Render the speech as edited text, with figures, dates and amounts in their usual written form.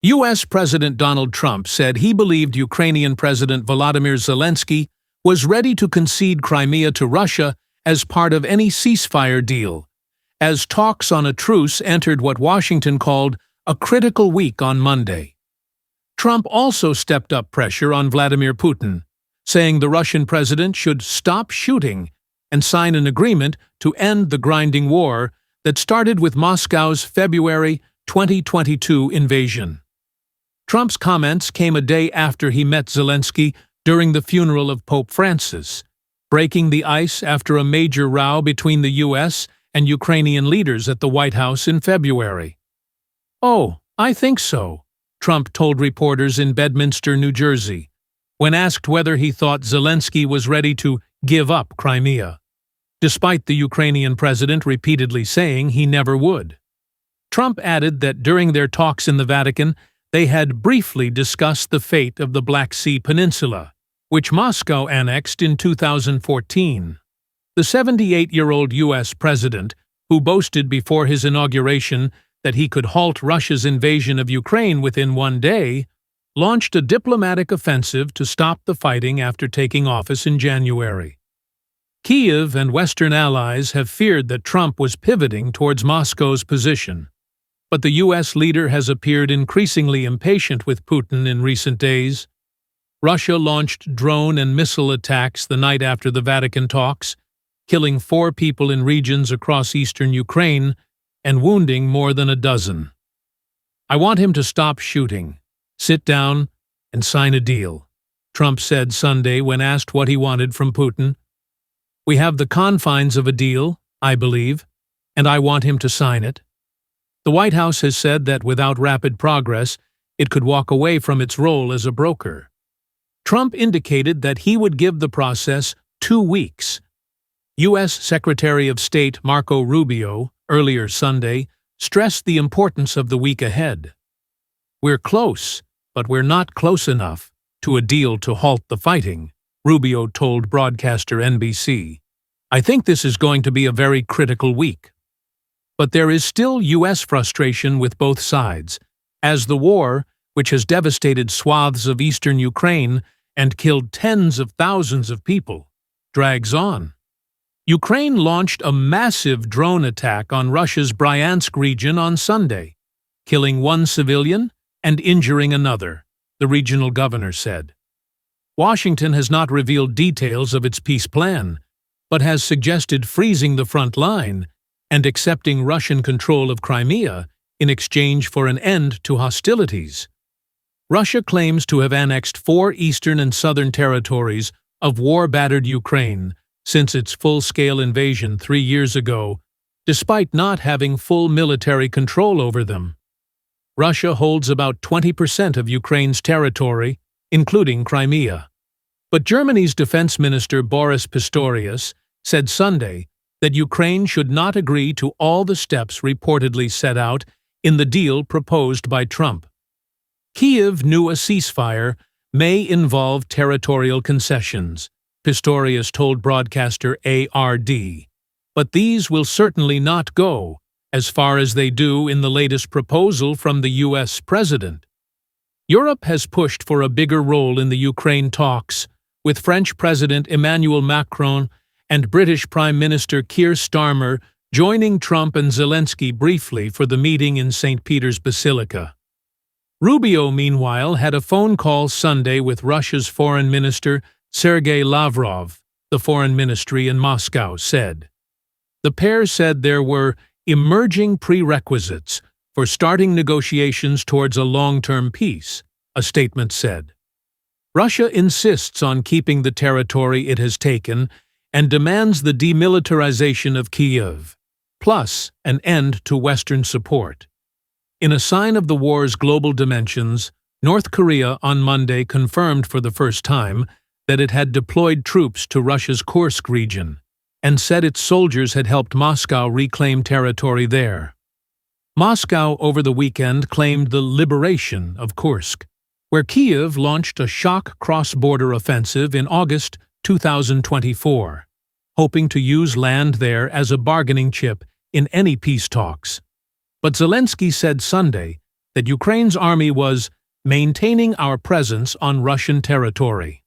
US President Donald Trump said he believed Ukrainian President Volodymyr Zelensky was ready to concede Crimea to Russia as part of any ceasefire deal, as talks on a truce entered what Washington called a critical week on Monday. Trump also stepped up pressure on Vladimir Putin, saying the Russian president should stop shooting and sign an agreement to end the grinding war that started with Moscow's February 2022 invasion. Trump's comments came a day after he met Zelensky during the funeral of Pope Francis, breaking the ice after a major row between the US and Ukrainian leaders at the White House in February. "Oh, I think so," Trump told reporters in Bedminster, New Jersey, when asked whether he thought Zelensky was ready to give up Crimea, despite the Ukrainian president repeatedly saying he never would. Trump added that during their talks in the Vatican, they had briefly discussed the fate of the Black Sea Peninsula, which Moscow annexed in 2014. The 78-year-old U.S. president, who boasted before his inauguration that he could halt Russia's invasion of Ukraine within one day, launched a diplomatic offensive to stop the fighting after taking office in January. Kyiv and Western allies have feared that Trump was pivoting towards Moscow's position, but the U.S. leader has appeared increasingly impatient with Putin in recent days. Russia launched drone and missile attacks the night after the Vatican talks, killing 4 people in regions across eastern Ukraine and wounding more than a dozen. "I want him to stop shooting, sit down, and sign a deal," Trump said Sunday when asked what he wanted from Putin. "We have the confines of a deal, I believe, and I want him to sign it." The White House has said that without rapid progress, it could walk away from its role as a broker. Trump indicated that he would give the process 2 weeks. U.S. Secretary of State Marco Rubio, earlier Sunday, stressed the importance of the week ahead. "We're close, but we're not close enough to a deal to halt the fighting," Rubio told broadcaster NBC. "I think this is going to be a very critical week." But there is still U.S. frustration with both sides, as the war, which has devastated swaths of eastern Ukraine and killed tens of thousands of people, drags on. Ukraine launched a massive drone attack on Russia's Bryansk region on Sunday, killing 1 civilian and injuring another, the regional governor said. Washington has not revealed details of its peace plan, but has suggested freezing the front line and accepting Russian control of Crimea in exchange for an end to hostilities. Russia claims to have annexed 4 eastern and southern territories of war-battered Ukraine since its full-scale invasion 3 years ago, despite not having full military control over them. Russia holds about 20% of Ukraine's territory, including Crimea. But Germany's defense minister Boris Pistorius said Sunday that Ukraine should not agree to all the steps reportedly set out in the deal proposed by Trump. Kyiv knew a ceasefire may involve territorial concessions, Pistorius told broadcaster ARD, but these will certainly not go as far as they do in the latest proposal from the U.S. president. Europe has pushed for a bigger role in the Ukraine talks, with French President Emmanuel Macron and British Prime Minister Keir Starmer joining Trump and Zelensky briefly for the meeting in St. Peter's Basilica. Rubio, meanwhile, had a phone call Sunday with Russia's Foreign Minister Sergei Lavrov, the Foreign Ministry in Moscow said. The pair said there were emerging prerequisites for starting negotiations towards a long-term peace, a statement said. Russia insists on keeping the territory it has taken and demands the demilitarization of Kyiv, plus an end to Western support. In a sign of the war's global dimensions, North Korea on Monday confirmed for the first time that it had deployed troops to Russia's Kursk region and said its soldiers had helped Moscow reclaim territory there. Moscow over the weekend claimed the liberation of Kursk, where Kyiv launched a shock cross-border offensive in August 2024, hoping to use land there as a bargaining chip in any peace talks. But Zelensky said Sunday that Ukraine's army was maintaining our presence on Russian territory.